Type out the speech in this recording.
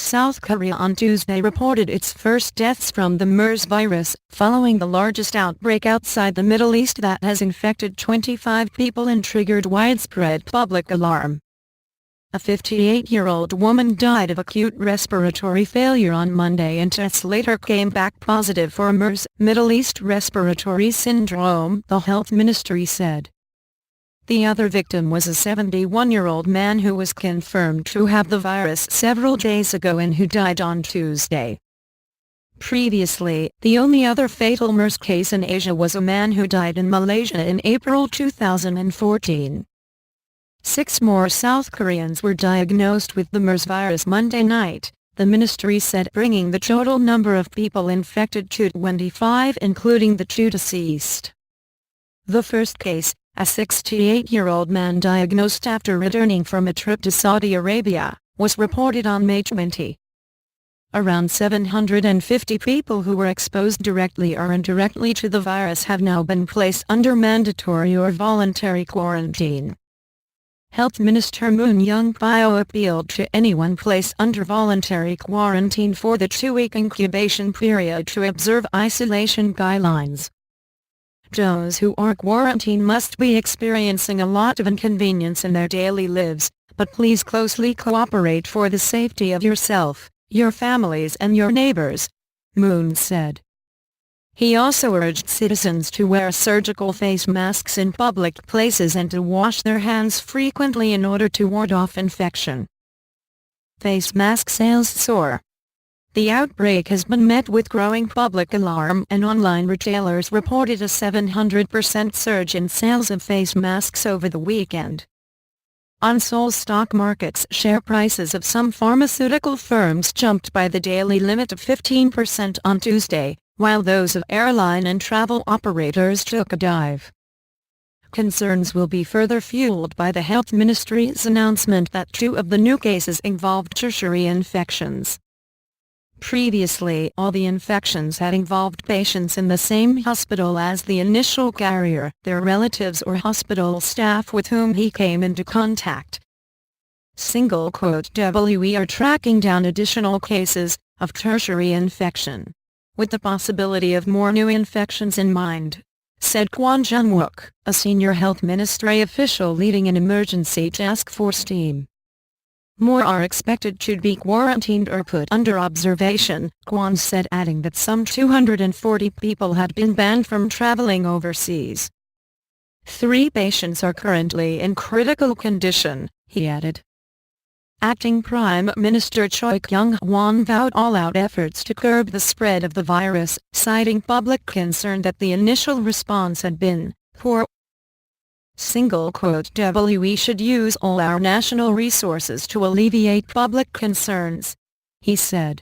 South Korea on Tuesday reported its first deaths from the MERS virus, following the largest outbreak outside the Middle East that has infected 25 people and triggered widespread public alarm. A 58-year-old woman died of acute respiratory failure on Monday and tests later came back positive for MERS, Middle East Respiratory Syndrome, the health ministry said. The other victim was a 71-year-old man who was confirmed to have the virus several days ago and who died on Tuesday. Previously, the only other fatal MERS case in Asia was a man who died in Malaysia in April 2014. 6 more South Koreans were diagnosed with the MERS virus Monday night, the ministry said, bringing the total number of people infected to 25, including the 2 deceased. The first case, a 68-year-old man diagnosed after returning from a trip to Saudi Arabia, was reported on May 20. Around 750 people who were exposed directly or indirectly to the virus have now been placed under mandatory or voluntary quarantine. Health Minister Moon Young-bio appealed to anyone placed under voluntary quarantine for the 2-week incubation period to observe isolation guidelines. Those who are quarantined must be experiencing a lot of inconvenience in their daily lives, but please closely cooperate for the safety of yourself, your families and your neighbors, Moon said. He also urged citizens to wear surgical face masks in public places and to wash their hands frequently in order to ward off infection. Face mask sales soar. The outbreak has been met with growing public alarm and online retailers reported a 700% surge in sales of face masks over the weekend. On Seoul stock markets, share prices of some pharmaceutical firms jumped by the daily limit of 15% on Tuesday, while those of airline and travel operators took a dive. Concerns will be further fueled by the health ministry's announcement that 2 of the new cases involved tertiary infections. Previously, all the infections had involved patients in the same hospital as the initial carrier, their relatives or hospital staff with whom he came into contact. "We are tracking down additional cases of tertiary infection, with the possibility of more new infections in mind," said Kwon Jung-wook, a senior health ministry official leading an emergency task force team. More are expected to be quarantined or put under observation, Kwon said, adding that some 240 people had been banned from traveling overseas. 3 patients are currently in critical condition, he added. Acting Prime Minister Choi Kyung-hwan vowed all-out efforts to curb the spread of the virus, citing public concern that the initial response had been poor. "We should use all our national resources to alleviate public concerns," he said.